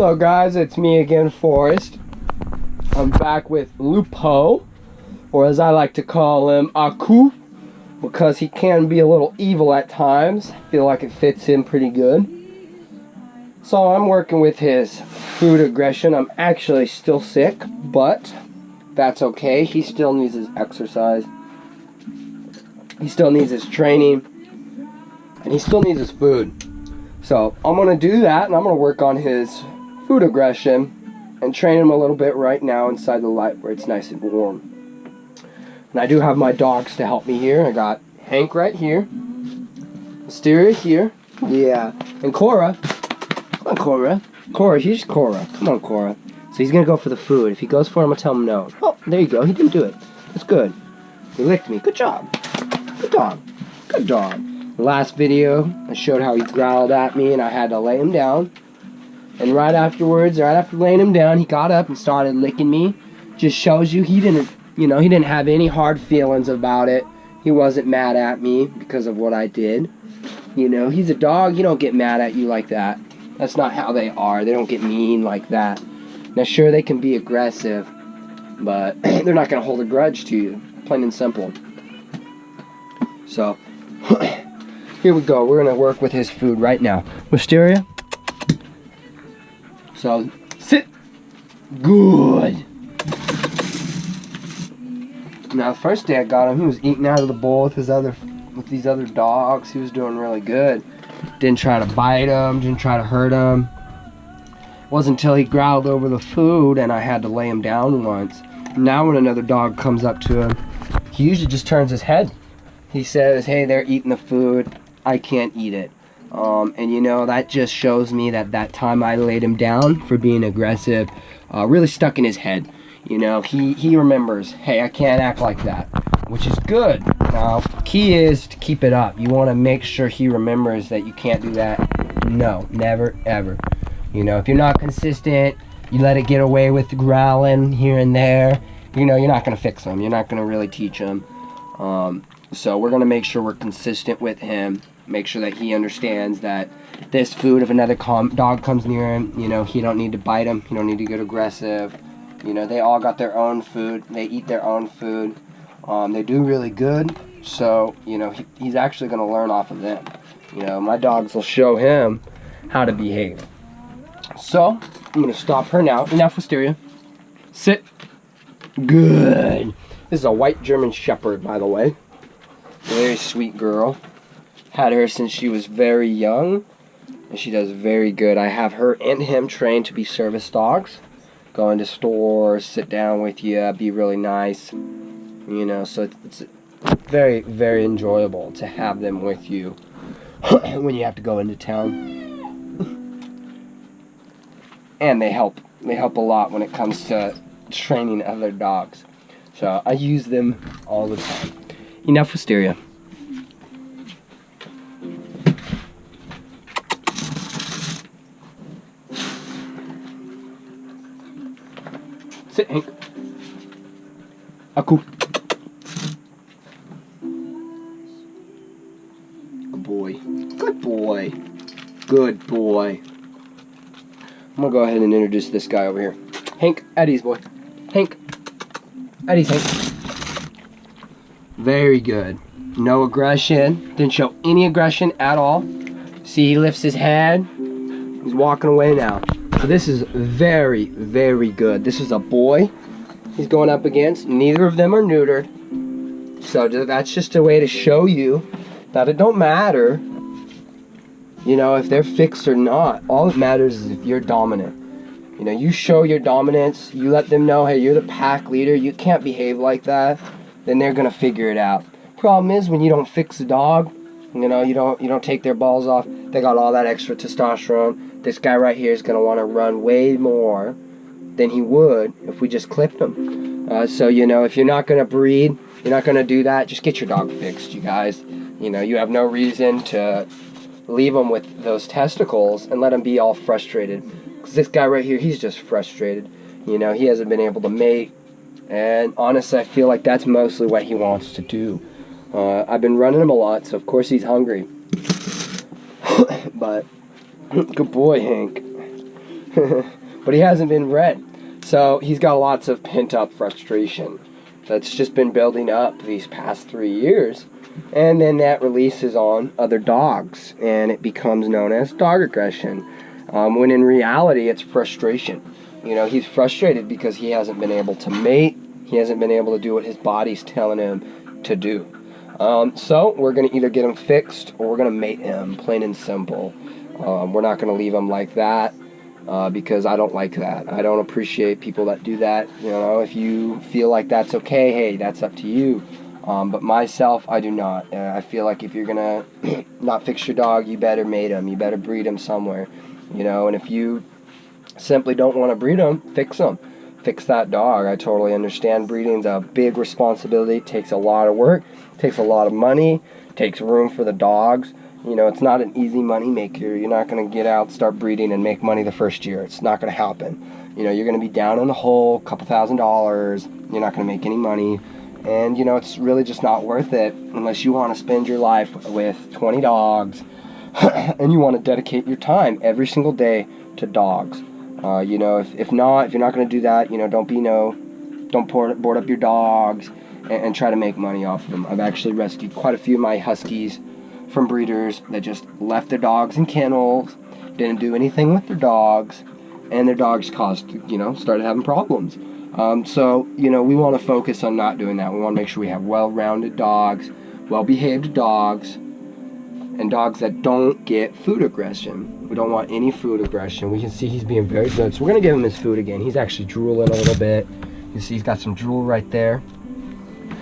Hello guys, it's me again, Forrest. I'm back with Lupo, or as I like to call him, Aku, because he can be a little evil at times. I feel like it fits him pretty good. So I'm working with his food aggression. I'm actually still sick, but that's okay. He still needs his exercise. He still needs his training. And he still needs his food. So I'm going to do that, and I'm going to work on his food aggression and train him a little bit right now inside the light where it's nice and warm. And I do have my dogs to help me here. I got Hank right here, Wisteria here, yeah, and Cora. Come on, Cora. Cora, here's Cora. Come on, Cora. So he's going to go for the food. If he goes for it, I'm going to tell him no. Oh, there you go. He didn't do it. That's good. He licked me. Good job. Good dog. Good dog. Last video, I showed how he growled at me and I had to lay him down. And right afterwards, right after laying him down, he got up and started licking me. Just shows you he didn't have any hard feelings about it. He wasn't mad at me because of what I did. You know, he's a dog. He don't get mad at you like that. That's not how they are. They don't get mean like that. Now, sure, they can be aggressive, but they're not going to hold a grudge to you. Plain and simple. So, here we go. We're going to work with his food right now. Wisteria. So, sit. Good. Now, the first day I got him, he was eating out of the bowl with these other dogs. He was doing really good. Didn't try to bite him, didn't try to hurt him. It wasn't until he growled over the food and I had to lay him down once. Now when another dog comes up to him, he usually just turns his head. He says, hey, they're eating the food. I can't eat it. And you know, that just shows me that time I laid him down for being aggressive really stuck in his head. You know, he remembers, hey, I can't act like that, which is good. Now, key is to keep it up. You want to make sure he remembers that you can't do that. No, never, ever. You know, if you're not consistent, you let it get away with growling here and there, you know, you're not going to fix him. You're not going to really teach him. So we're going to make sure we're consistent with him. Make sure that he understands that this food, if another dog comes near him, you know, he don't need to bite him. He don't need to get aggressive. You know, they all got their own food. They eat their own food. They do really good. So, you know, he's actually going to learn off of them. You know, my dogs will show him how to behave. So, I'm going to stop her now. Enough, Wisteria. Sit. Good. This is a white German Shepherd, by the way. Very sweet girl. Had her since she was very young, and she does very good. I have her and him trained to be service dogs. Go into stores, sit down with you, be really nice. You know, so it's very, very enjoyable to have them with you when you have to go into town. And they help a lot when it comes to training other dogs. So I use them all the time. Enough Wisteria. Sit, Hank. Aku. Good boy. Good boy. Good boy. I'm gonna go ahead and introduce this guy over here. Hank, Eddie's boy. Hank. Eddie's Hank. Very good. No aggression. Didn't show any aggression at all. See, he lifts his head. He's walking away now. So this is very, very good. This is a boy he's going up against. Neither of them are neutered. So that's just a way to show you that it don't matter, you know, if they're fixed or not. All that matters is if you're dominant. You know, you show your dominance. You let them know, hey, you're the pack leader. You can't behave like that. Then they're going to figure it out. Problem is when you don't fix the dog, you know, you don't take their balls off. They got all that extra testosterone. This guy right here is going to want to run way more than he would if we just clipped him. So, you know, if you're not going to breed, you're not going to do that, just get your dog fixed, you guys. You know, you have no reason to leave him with those testicles and let him be all frustrated. Because this guy right here, he's just frustrated. You know, he hasn't been able to mate. And honestly, I feel like that's mostly what he wants to do. I've been running him a lot, so of course he's hungry. But, good boy, Hank. but he hasn't been bred. So he's got lots of pent-up frustration that's just been building up these past 3 years. And then that releases on other dogs, and it becomes known as dog aggression. When in reality, it's frustration. You know, he's frustrated because he hasn't been able to mate. He hasn't been able to do what his body's telling him to do. So we're going to either get him fixed or we're going to mate him, plain and simple. We're not going to leave him like that because I don't like that. I don't appreciate people that do that. You know, if you feel like that's okay, hey, that's up to you. But myself, I do not. I feel like if you're going to not fix your dog, you better mate him. You better breed him somewhere. You know, and if you simply don't want to breed him, fix him. Fix that dog. I totally understand breeding's a big responsibility. It takes a lot of work. It takes a lot of money. It takes room for the dogs. You know, it's not an easy money maker. You're not going to get out, start breeding, and make money the first year. It's not going to happen. You know, you're going to be down in the hole, a couple $1,000s. You're not going to make any money. And, you know, it's really just not worth it unless you want to spend your life with 20 dogs and you want to dedicate your time every single day to dogs. You know, if you're not going to do that, you know, don't board up your dogs and try to make money off of them. I've actually rescued quite a few of my huskies from breeders that just left their dogs in kennels, didn't do anything with their dogs, and their dogs started having problems. So, you know, we want to focus on not doing that. We want to make sure we have well-rounded dogs, well-behaved dogs, and dogs that don't get food aggression. We don't want any food aggression. We can see he's being very good. So we're going to give him his food again. He's actually drooling a little bit. You see he's got some drool right there.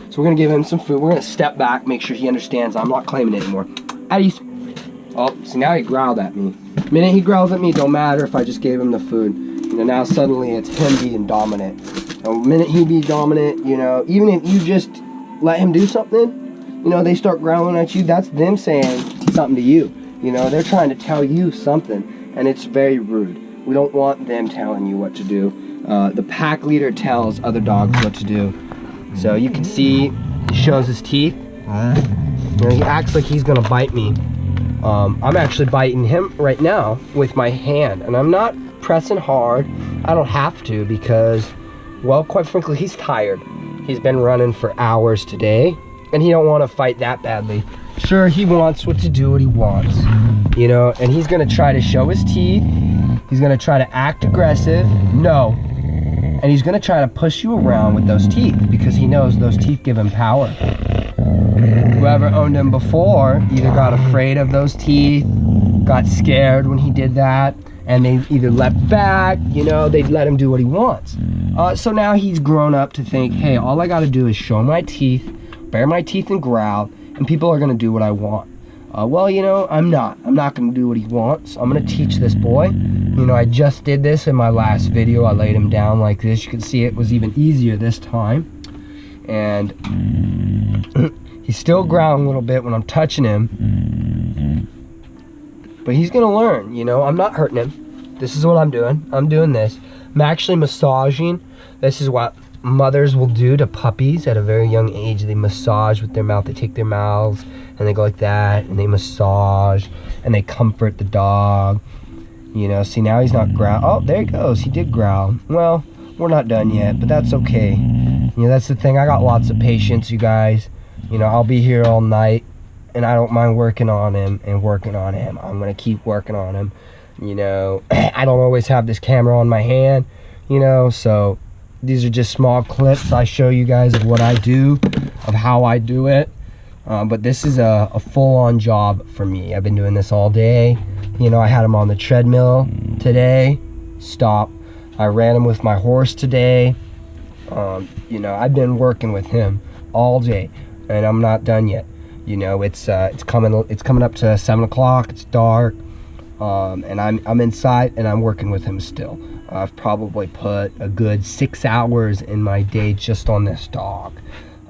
So we're going to give him some food. We're going to step back, make sure he understands I'm not claiming it anymore. Addis. Oh, see, now he growled at me. The minute he growls at me, don't matter if I just gave him the food. You know, now suddenly it's him being dominant. The minute he be dominant, you know, even if you just let him do something, you know, they start growling at you, that's them saying something to you. You know, they're trying to tell you something, and it's very rude. We don't want them telling you what to do. The pack leader tells other dogs what to do. So you can see he shows his teeth. You know, he acts like he's gonna bite me. I'm actually biting him right now with my hand, and I'm not pressing hard. I don't have to because, well, quite frankly, he's tired. He's been running for hours today, and he don't want to fight that badly. Sure, he wants to do what he wants, you know, and he's gonna try to show his teeth. He's gonna try to act aggressive. No. And he's gonna try to push you around with those teeth because he knows those teeth give him power. Whoever owned him before either got afraid of those teeth, got scared when he did that, and they either leapt back, you know, they'd let him do what he wants. So now he's grown up to think, hey, all I gotta do is show my teeth, bare my teeth and growl, and people are gonna do what I want. Well, you know, I'm not gonna do what he wants. I'm gonna teach this boy. You know, I just did this in my last video. I laid him down like this. You can see it was even easier this time. And he's still growling a little bit when I'm touching him. But he's gonna learn, you know, I'm not hurting him. This is what I'm doing. I'm doing this. I'm actually massaging. This is what mothers will do to puppies at a very young age. They massage with their mouth. They take their mouths and they go like that and they massage and they comfort the dog. You know, see, now he's not growl. Oh, there he goes. He did growl. Well, we're not done yet, but that's okay. You know, that's the thing. I got lots of patience, you guys. You know, I'll be here all night and I don't mind working on him and working on him. I'm going to keep working on him. You know, I don't always have this camera on my hand, you know, so these are just small clips I show you guys of what I do, of how I do it. But this is a full-on job for me. I've been doing this all day. You know, I had him on the treadmill today. Stop. I ran him with my horse today. You know, I've been working with him all day, and I'm not done yet. You know, it's coming up to 7 o'clock. It's dark, and I'm inside and I'm working with him still. I've probably put a good 6 hours in my day just on this dog,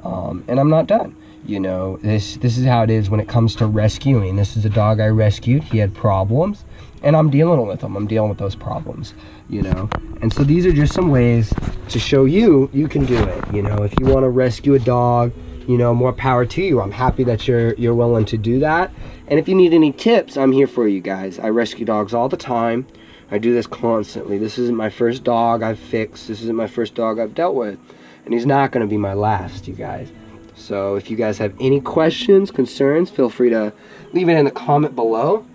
and I'm not done. You know, this is how it is when it comes to rescuing. This is a dog I rescued. He had problems, and I'm dealing with them. I'm dealing with those problems, you know. And so these are just some ways to show you can do it. You know, if you want to rescue a dog, you know, more power to you. I'm happy that you're willing to do that. And if you need any tips, I'm here for you guys. I rescue dogs all the time. I do this constantly. This isn't my first dog I've fixed. This isn't my first dog I've dealt with. And he's not going to be my last, you guys. So if you guys have any questions, concerns, feel free to leave it in the comment below.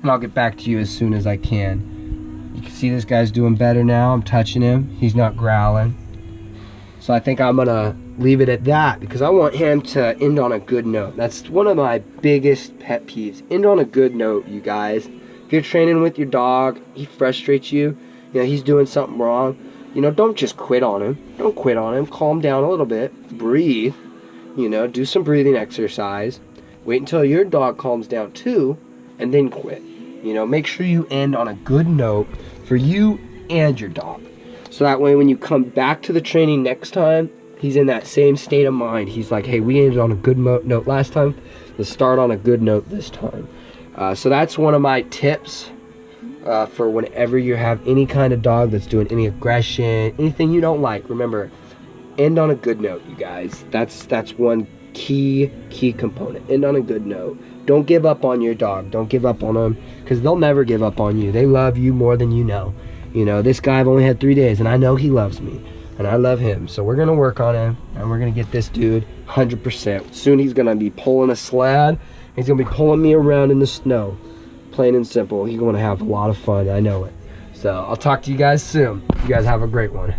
And I'll get back to you as soon as I can. You can see this guy's doing better now. I'm touching him. He's not growling. So I think I'm going to leave it at that because I want him to end on a good note. That's one of my biggest pet peeves. End on a good note, you guys. If you're training with your dog, he frustrates you, you know, he's doing something wrong, you know, don't just quit on him. Don't quit on him. Calm down a little bit. Breathe. You know, do some breathing exercise. Wait until your dog calms down too, and then quit. You know, make sure you end on a good note for you and your dog. So that way when you come back to the training next time, he's in that same state of mind. He's like, hey, we ended on a good note last time. Let's start on a good note this time. So that's one of my tips for whenever you have any kind of dog that's doing any aggression, anything you don't like. Remember, end on a good note, you guys. That's one key component. End on a good note. Don't give up on your dog. Don't give up on them because they'll never give up on you. They love you more than you know. You know, this guy I've only had 3 days, and I know he loves me, and I love him. So we're gonna work on him, and we're gonna get this dude 100%. Soon he's gonna be pulling a sled. He's gonna be pulling me around in the snow. Plain and simple. He's gonna have a lot of fun. I know it. So I'll talk to you guys soon. You guys have a great one.